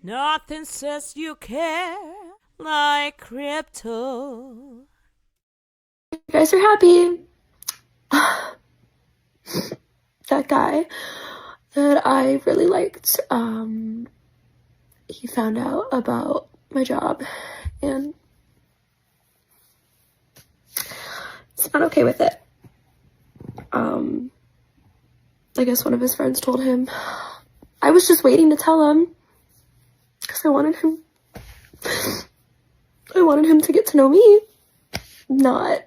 Nothing says you care like crypto. You guys are happy. That guy that I really liked, he found out about my job and he's not okay with it. I guess one of his friends told him. I was just waiting to tell him because I wanted him to get to know me, not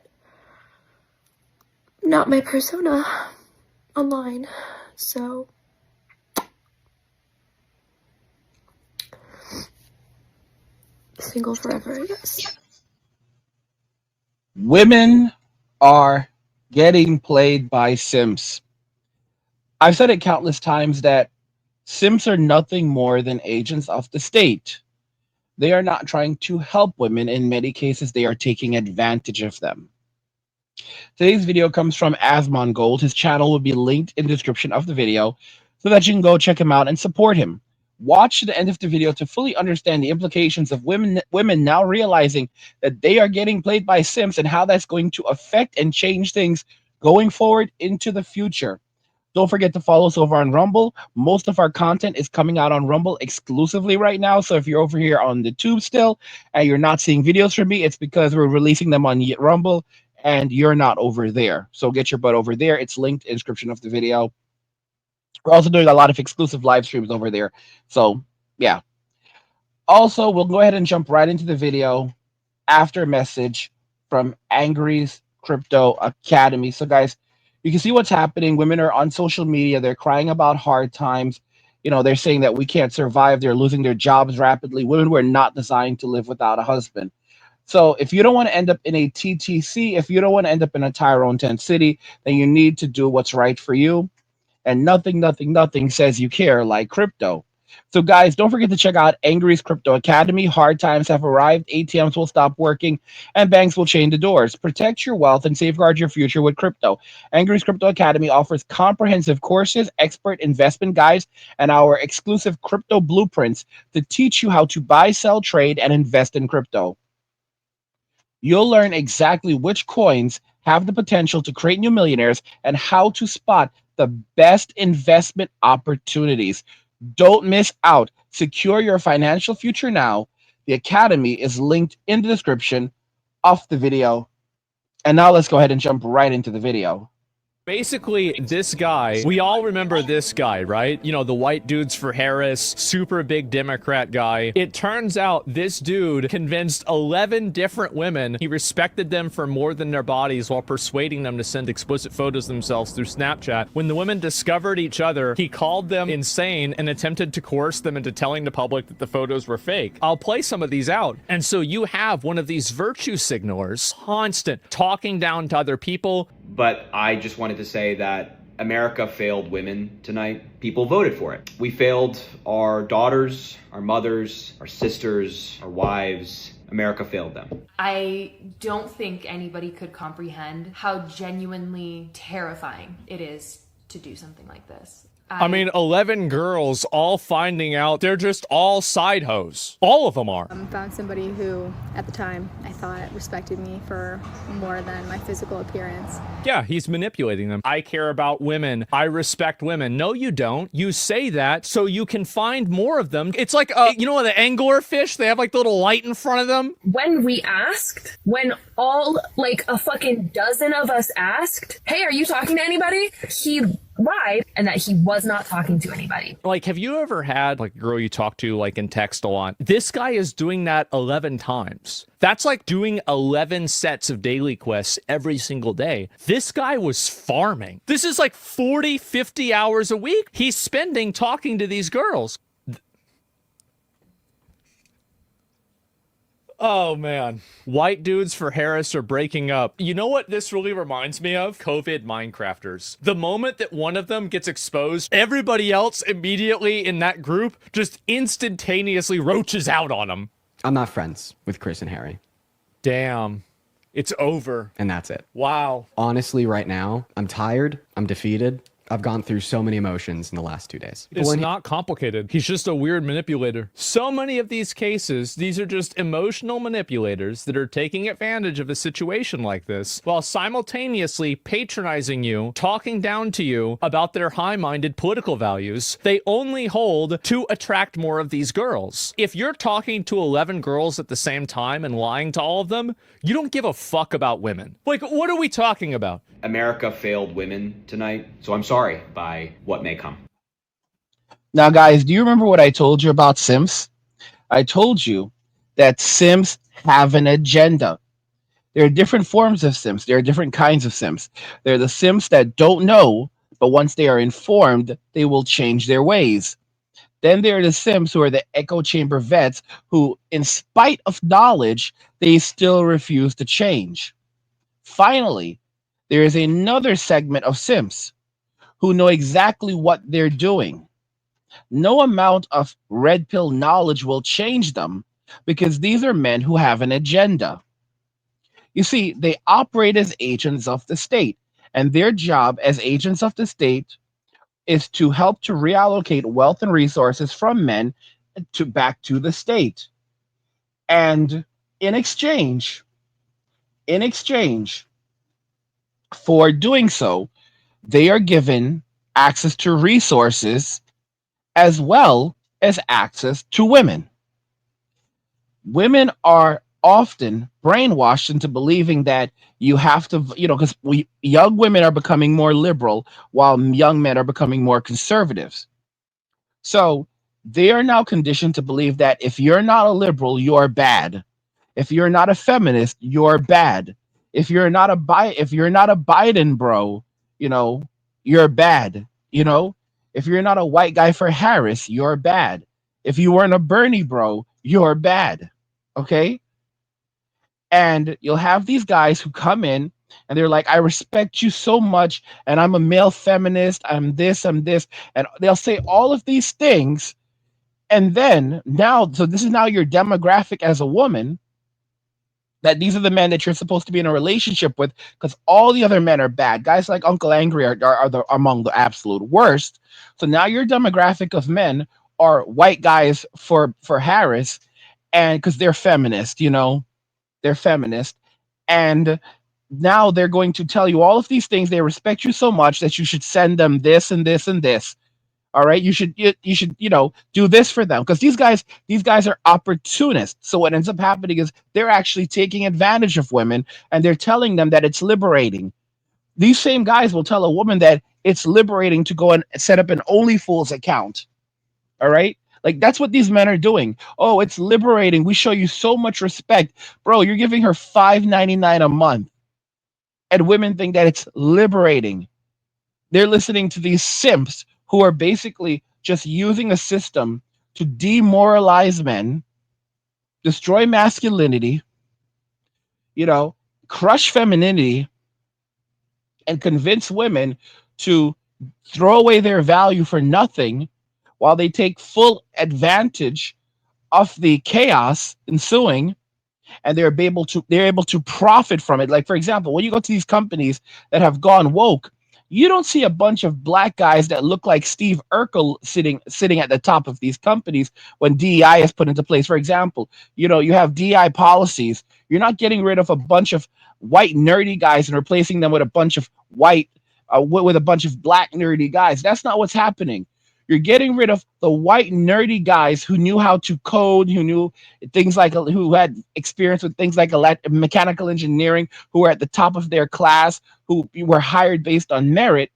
my persona online. So single forever, I guess. Women are getting played by simps. I've said it countless times that simps are nothing more than agents of the state. They are not trying to help women. In many cases, they are taking advantage of them. Today's video comes from Asmon Gold. His channel will be linked in the description of the video so that you can go check him out and support him. Watch to the end of the video to fully understand the implications of women now realizing that they are getting played by simps and how that's going to affect and change things going forward into the future. Don't forget to follow us over on Rumble. Most of our content is coming out on Rumble exclusively right now. So if you're over here on the tube still and you're not seeing videos from me, it's because we're releasing them on Rumble and you're not over there. So get your butt over there. It's linked in the description of the video. We're also doing a lot of exclusive live streams over there. So yeah. Also, we'll go ahead and jump right into the video after a message from Angry's Crypto Academy. So guys, you can see what's happening. Women are on social media. They're crying about hard times. You know, they're saying that we can't survive. They're losing their jobs rapidly. Women were not designed to live without a husband. So if you don't want to end up in a TTC, if you don't want to end up in a Tyrone 10 city, then you need to do what's right for you. And nothing says you care like crypto. So guys, don't forget to check out Angry's Crypto Academy. Hard times have arrived. ATMs will stop working and banks will chain the doors. Protect your wealth and safeguard your future with crypto. Angry's Crypto Academy offers comprehensive courses, expert investment guides, and our exclusive crypto blueprints to teach you how to buy, sell, trade, and invest in crypto. You'll learn exactly which coins have the potential to create new millionaires and how to spot the best investment opportunities. Don't miss out. Secure your financial future now. The Academy is linked in the description of the video. And now let's go ahead and jump right into the video. Basically, this guy, we all remember this guy, right? You know, the white dudes for Harris, super big Democrat guy. It turns out this dude convinced 11 different women he respected them for more than their bodies while persuading them to send explicit photos of themselves through Snapchat. When the women discovered each other, he called them insane and attempted to coerce them into telling the public that the photos were fake. I'll play some of these out. And so you have one of these virtue signalers, constant, talking down to other people. But I just wanted to say that America failed women tonight. People voted for it. We failed our daughters, our mothers, our sisters, our wives. America failed them. I don't think anybody could comprehend how genuinely terrifying it is to do something like this. I mean, 11 girls all finding out they're just all side hoes. All of them are. Found somebody who, at the time, I thought respected me for more than my physical appearance. Yeah, he's manipulating them. I care about women. I respect women. No, you don't. You say that so you can find more of them. It's like, you know, the anglerfish, they have like the little light in front of them. When we asked, when all, like, a fucking dozen of us asked, hey, are you talking to anybody? He lied and that he was not talking to anybody. Like, have you ever had like a girl you talk to like in text a lot? This guy is doing that 11 times. That's like doing 11 sets of daily quests every single day. This guy was farming. This is like 40, 50 hours a week he's spending talking to these girls. Oh, man. White dudes for Harris are breaking up. You know what this really reminds me of? COVID Minecrafters. The moment that one of them gets exposed, everybody else immediately in that group just instantaneously roaches out on them. I'm not friends with Chris and Harry. Damn. It's over. And that's it. Wow. Honestly, right now, I'm tired. I'm defeated. I've gone through so many emotions in the last 2 days. It's not complicated. He's just a weird manipulator. So many of these cases, these are just emotional manipulators that are taking advantage of a situation like this while simultaneously patronizing you, talking down to you about their high-minded political values. They only hold to attract more of these girls. If you're talking to 11 girls at the same time and lying to all of them, you don't give a fuck about women. Like, what are we talking about? America failed women tonight, so I'm sorry by what may come. Now, guys, do you remember what I told you about Simps? I told you that Simps have an agenda. There are different forms of Simps. There are different kinds of Simps. There are the Simps that don't know, but once they are informed, they will change their ways. Then there are the Simps who are the echo chamber vets who, in spite of knowledge, they still refuse to change. Finally, there is another segment of Simps who know exactly what they're doing. No amount of red pill knowledge will change them because these are men who have an agenda. You see, they operate as agents of the state, and their job as agents of the state is to help to reallocate wealth and resources from men to back to the state. And in exchange, in exchange for doing so, they are given access to resources as well as access to women. Women are often brainwashed into believing that you have to, because young women are becoming more liberal while young men are becoming more conservatives. So they are now conditioned to believe that if you're not a liberal, you're bad. If you're not a feminist, you're bad. If you're not a Biden bro, you're bad. If you're not a white guy for Harris, you're bad. If you weren't a Bernie bro, you're bad. Okay? And you'll have these guys who come in and they're like, I respect you so much, and I'm a male feminist, I'm this, and they'll say all of these things. And then so this is now your demographic as a woman, that these are the men that you're supposed to be in a relationship with because all the other men are bad. Guys like Uncle Angry are among the absolute worst. So now your demographic of men are white guys for Harris, and because they're feminist, they're feminist. And now they're going to tell you all of these things. They respect you so much that you should send them this and this and this. All right, you should do this for them because these guys are opportunists. So what ends up happening is they're actually taking advantage of women, and they're telling them that it's liberating. These same guys will tell a woman that it's liberating to go and set up an OnlyFools account. All right, like that's what these men are doing. Oh, it's liberating. We show you so much respect, bro. You're giving her $5.99 a month, and women think that it's liberating. They're listening to these simps who are basically just using a system to demoralize men, destroy masculinity, crush femininity, and convince women to throw away their value for nothing while they take full advantage of the chaos ensuing, and they're able to profit from it. Like, for example, when you go to these companies that have gone woke, you don't see a bunch of black guys that look like Steve Urkel sitting at the top of these companies when DEI is put into place. For example, you have DEI policies. You're not getting rid of a bunch of white nerdy guys and replacing them with a bunch of with a bunch of black nerdy guys. That's not what's happening. You're getting rid of the white nerdy guys who knew how to code, who knew things like, who had experience with things like mechanical engineering, who were at the top of their class, who were hired based on merit.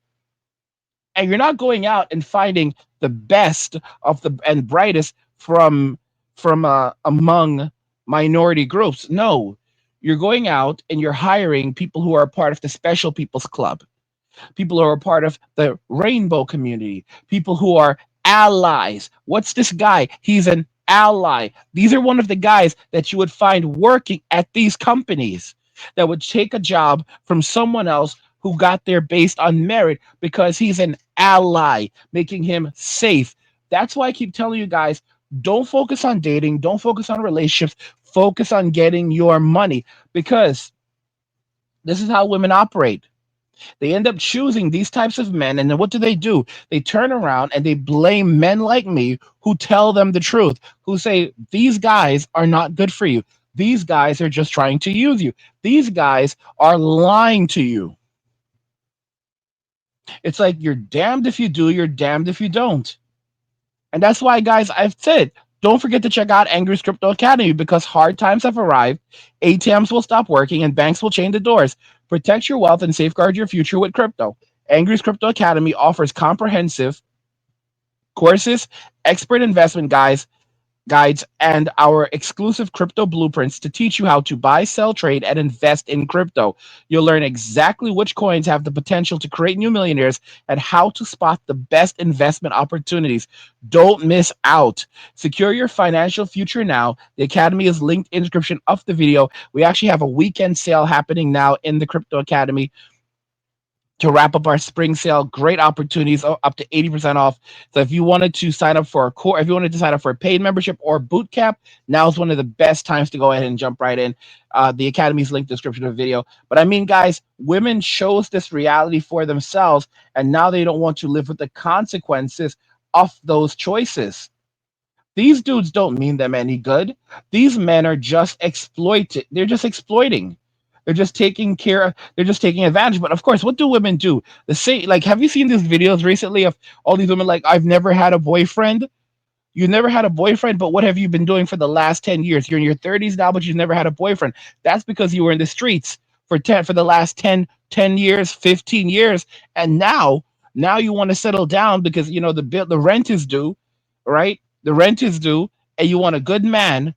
And you're not going out and finding the best and brightest from among minority groups. No, you're going out and you're hiring people who are a part of the Special People's Club, people who are part of the rainbow community, people who are allies. What's this guy? He's an ally. These are one of the guys that you would find working at these companies that would take a job from someone else who got there based on merit because he's an ally, making him safe. That's why I keep telling you guys, don't focus on dating, don't focus on relationships, focus on getting your money, because this is how women operate. They end up choosing these types of men, and then what do? They turn around and they blame men like me who tell them the truth, who say these guys are not good for you. These guys are just trying to use you. These guys are lying to you. It's like you're damned if you do, you're damned if you don't. And that's why, guys, I've said, don't forget to check out Angry's Crypto Academy because hard times have arrived. ATMs will stop working and banks will chain the doors. Protect your wealth and safeguard your future with crypto. Angry's Crypto Academy offers comprehensive courses, expert investment guides, and our exclusive crypto blueprints to teach you how to buy, sell, trade, and invest in crypto. You'll learn exactly which coins have the potential to create new millionaires and how to spot the best investment opportunities. Don't miss out. Secure your financial future now. The Academy is linked in the description of the video. We actually have a weekend sale happening now in the Crypto Academy to wrap up our spring sale. Great opportunities, up to 80% off. So if you wanted to sign up for a core, if you wanted to sign up for a paid membership or boot camp, now is one of the best times to go ahead and jump right in. The Academy's link description of the video. But I mean, guys, women chose this reality for themselves, and now they don't want to live with the consequences of those choices. These dudes don't mean them any good. These men are just exploited. They're just exploiting. They're just taking care of, they're just taking advantage. But of course, what do women do? The same, like, have you seen these videos recently of all these women like, I've never had a boyfriend? You never had a boyfriend, but what have you been doing for the last 10 years? You're in your 30s now, but you've never had a boyfriend. That's because you were in the streets for the last 10 years, 15 years. And now you want to settle down because you know the rent is due, right? The rent is due, and you want a good man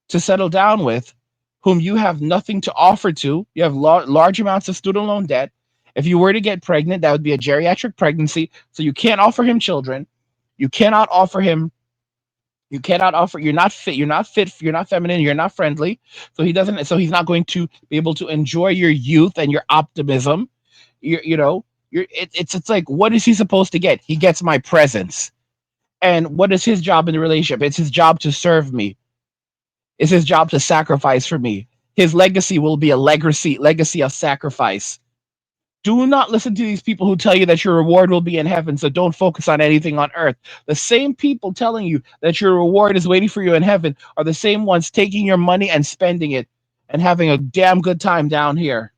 to settle down with whom you have nothing to offer to. You have large amounts of student loan debt. If you were to get pregnant, that would be a geriatric pregnancy. So you can't offer him children. You cannot offer him. You cannot offer. You're not fit. You're not fit. You're not feminine. You're not friendly. So he doesn't. So he's not going to be able to enjoy your youth and your optimism. You know. It's like, what is he supposed to get? He gets my presence. And what is his job in the relationship? It's his job to serve me. It's his job to sacrifice for me. His legacy will be a legacy of sacrifice. Do not listen to these people who tell you that your reward will be in heaven, so don't focus on anything on earth. The same people telling you that your reward is waiting for you in heaven are the same ones taking your money and spending it and having a damn good time down here.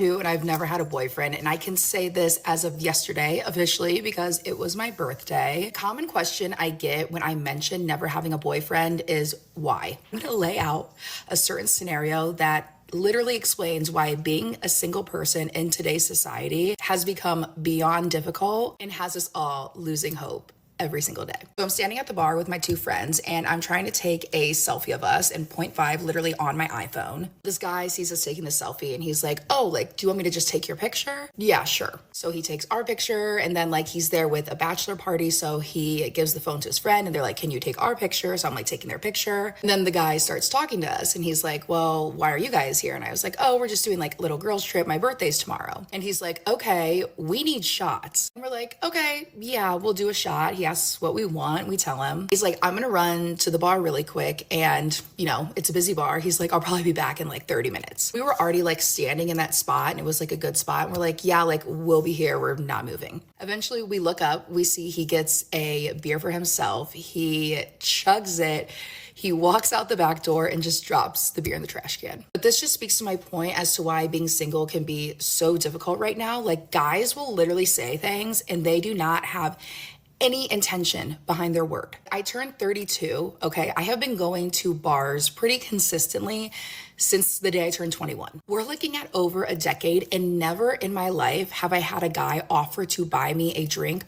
And I've never had a boyfriend, and I can say this as of yesterday officially because it was my birthday. Common question I get when I mention never having a boyfriend is why. I'm gonna lay out a certain scenario that literally explains why being a single person in today's society has become beyond difficult and has us all losing hope every single day. So I'm standing at the bar with my two friends and I'm trying to take a selfie of us in 0.5 literally on my iPhone. This guy sees us taking the selfie and he's like, oh, like, do you want me to just take your picture? Yeah, sure. So he takes our picture and then like he's there with a bachelor party. So he gives the phone to his friend and they're like, can you take our picture? So I'm like taking their picture. And then the guy starts talking to us and he's like, well, why are you guys here? And I was like, oh, we're just doing like a little girls trip. My birthday's tomorrow. And he's like, okay, we need shots. And we're like, okay, yeah, we'll do a shot. He asks what we want. We tell him. He's like, I'm gonna run to the bar really quick and you know, it's a busy bar. He's like, I'll probably be back in like 30 minutes. We were already like standing in that spot and it was like a good spot. And we're like, yeah, like we'll be here. We're not moving. Eventually we look up, we see he gets a beer for himself. He chugs it. He walks out the back door and just drops the beer in the trash can. But this just speaks to my point as to why being single can be so difficult right now. Like guys will literally say things and they do not have any intention behind their word. I turned 32, okay? I have been going to bars pretty consistently since the day I turned 21. We're looking at over a decade and never in my life have I had a guy offer to buy me a drink.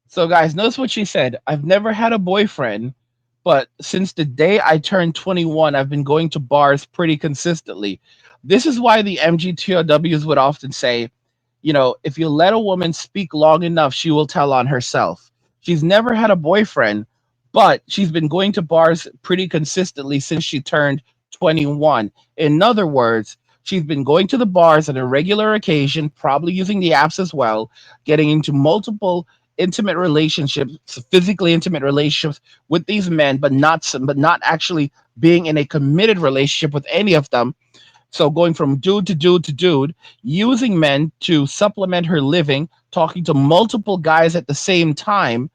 So guys, notice what she said. I've never had a boyfriend, but since the day I turned 21, I've been going to bars pretty consistently. This is why the MGTOWs would often say, you know, if you let a woman speak long enough, she will tell on herself. She's never had a boyfriend, but she's been going to bars pretty consistently since she turned 21. In other words, she's been going to the bars on a regular occasion, probably using the apps as well, getting into multiple intimate relationships, physically intimate relationships with these men, but not actually being in a committed relationship with any of them, So going from dude to dude to dude, using men to supplement her living, talking to multiple guys at the same time,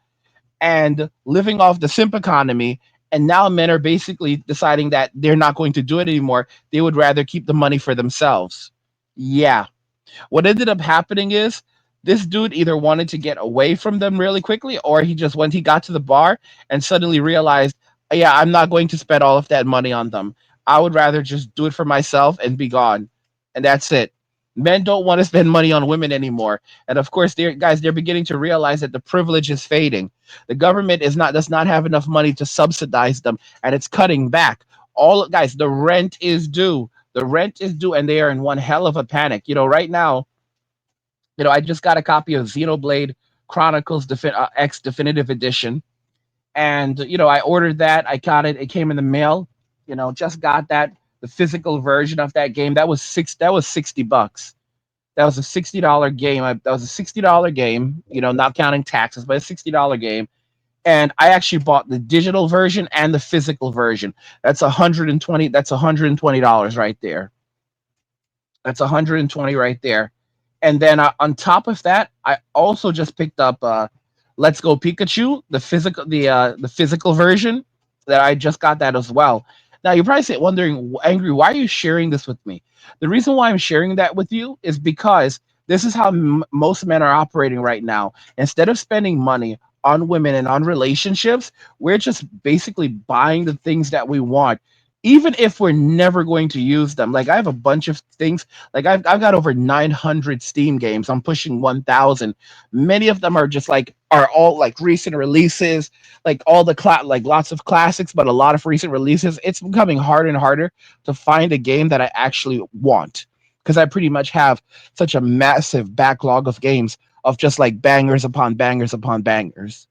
and living off the simp economy. And now men are basically deciding that they're not going to do it anymore. They would rather keep the money for themselves. Yeah. What ended up happening is this dude either wanted to get away from them really quickly, or he just, when he got to the bar and suddenly realized, yeah, I'm not going to spend all of that money on them. I would rather just do it for myself and be gone. And that's it. Men don't want to spend money on women anymore. And of course, they're beginning to realize that the privilege is fading. The government does not have enough money to subsidize them, and it's cutting back. All guys, the rent is due. The rent is due, and they are in one hell of a panic. Right now, I just got a copy of Xenoblade Chronicles X Definitive Edition, and I ordered that. I got it. It came in the mail. Just got that, the physical version of that game. That was $60. That was a $60 game. That was a $60 game. Not counting taxes, but a $60 game. And I actually bought the digital version and the physical version. That's 120. That's $120 right there. That's 120 right there. And then on top of that, I also just picked up Let's Go Pikachu, the physical version. That I just got that as well. Now you're probably wondering, Angry, why are you sharing this with me? The reason why I'm sharing that with you is because this is how most men are operating right now. Instead of spending money on women and on relationships, we're just basically buying the things that we want, even if we're never going to use them. Like I have a bunch of things. Like I've got over 900 Steam games. I'm pushing 1,000. Many of them are all like recent releases, like all the like lots of classics, but a lot of recent releases. It's becoming harder and harder to find a game that I actually want, because I pretty much have such a massive backlog of games of just like bangers upon bangers upon bangers.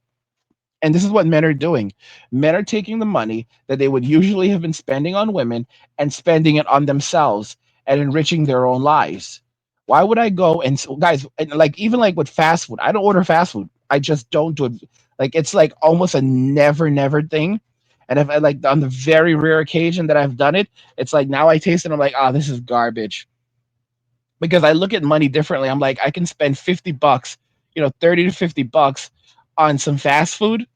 And this is what men are doing. Men are taking the money that they would usually have been spending on women and spending it on themselves and enriching their own lives. Why would I go guys, and like even like with fast food, I don't order fast food. I just don't do it. Like it's like almost a never thing. And if I like on the very rare occasion that I've done it, it's like now I taste it, I'm like, this is garbage. Because I look at money differently. I'm like, I can spend $50, 30 to $50 on some fast food,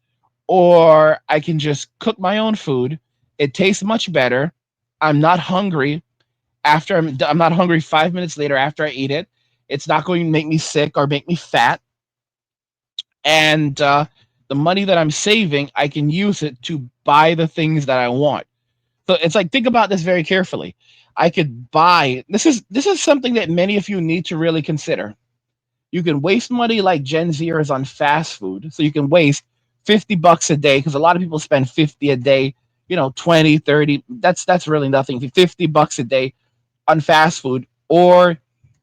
or I can just cook my own food. It tastes much better. I'm not hungry I'm not hungry 5 minutes later after I eat it. It's not going to make me sick or make me fat. And the money that I'm saving, I can use it to buy the things that I want. So it's like, think about this very carefully. I could buy this is something that many of you need to really consider. You can waste money like Gen Zers on fast food. So you can waste $50 a day, because a lot of people spend 50 a day, 20, 30. That's really nothing. $50 a day on fast food. Or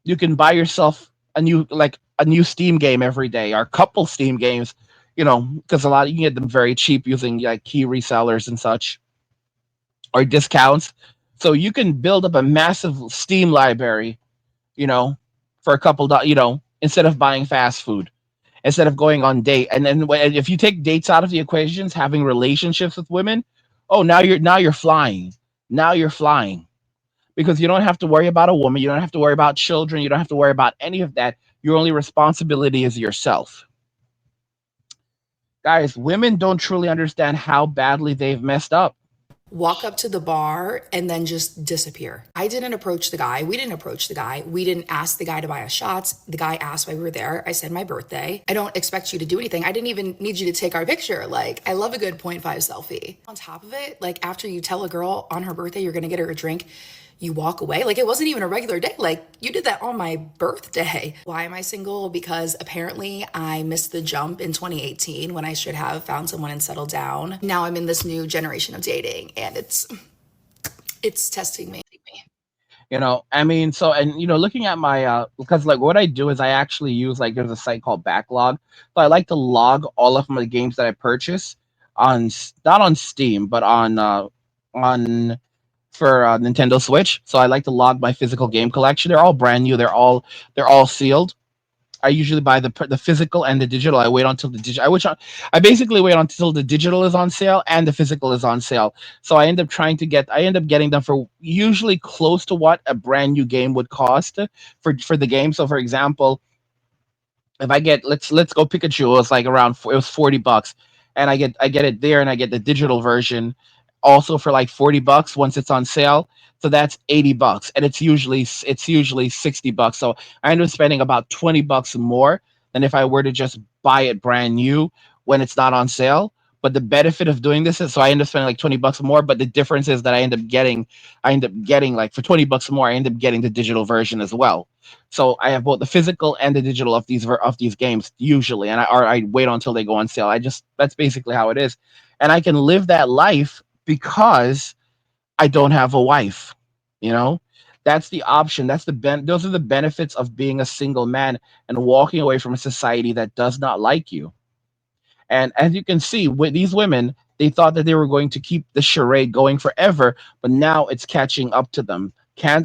you can buy yourself a new Steam game every day, or a couple Steam games, because you can get them very cheap using like key resellers and such, or discounts. So you can build up a massive Steam library, you know, for a couple, instead of buying fast food, instead of going on date. And then if you take dates out of the equations, having relationships with women, now you're flying. Now you're flying, because you don't have to worry about a woman. You don't have to worry about children. You don't have to worry about any of that. Your only responsibility is yourself. Guys, women don't truly understand how badly they've messed up. Walk up to the bar and then just disappear. I didn't approach the guy. We didn't approach the guy. We didn't ask the guy to buy us shots. The guy asked why we were there. I said my birthday. I don't expect you to do anything. I didn't even need you to take our picture. Like, I love a good 0.5 selfie. On top of it, like after you tell a girl on her birthday you're gonna get her a drink, you walk away. Like, it wasn't even a regular day. Like, you did that on my birthday. Why am I single? Because apparently I missed the jump in 2018 when I should have found someone and settled down. Now I'm in this new generation of dating, and it's testing me. Looking at my because like what I do is I actually use, like, there's a site called Backlog. So I like to log all of my games that I purchase not on Steam, but on for Nintendo Switch. So I like to log my physical game collection. They're all brand new. They're all sealed. I usually buy the physical and the digital. I wait until the digital. I basically wait until the digital is on sale and the physical is on sale. So I end up getting them for usually close to what a brand new game would cost for the game. So for example, if I get let's go Pikachu, it was like it was $40, and I get it there, and I get the digital version also for like $40 once it's on sale. So that's $80, and it's usually $60. So I end up spending about $20 more than if I were to just buy it brand new when it's not on sale. But the benefit of doing this is, so I end up spending like $20 more. But the difference is that I end up getting like for $20 more, I end up getting the digital version as well. So I have both the physical and the digital of these games usually, and I wait until they go on sale. That's basically how it is, and I can live that life because I don't have a wife. You know, that's the option. Those are the benefits of being a single man and walking away from a society that does not like you. And as you can see, with these women, they thought that they were going to keep the charade going forever, but now it's catching up to them.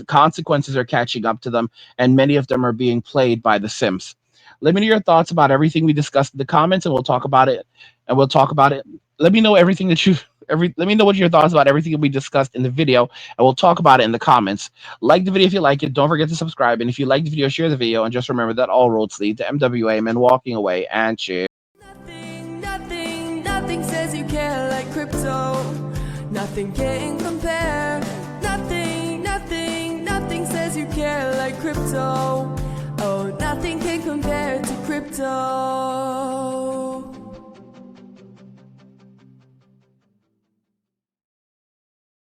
Consequences are catching up to them, and many of them are being played by the Sims. Let me know your thoughts about everything we discussed in the comments, and we'll talk about it. Let me know everything that you let me know what your thoughts about everything that we discussed in the video, and we'll talk about it in the comments. Like the video if you like it. Don't forget to subscribe, and if you like the video, share the video, and just remember that all roads lead to MWA men walking away. And cheers. Nothing says you care like crypto. Nothing can compare. Nothing says you care like crypto. Oh, nothing can compare to crypto.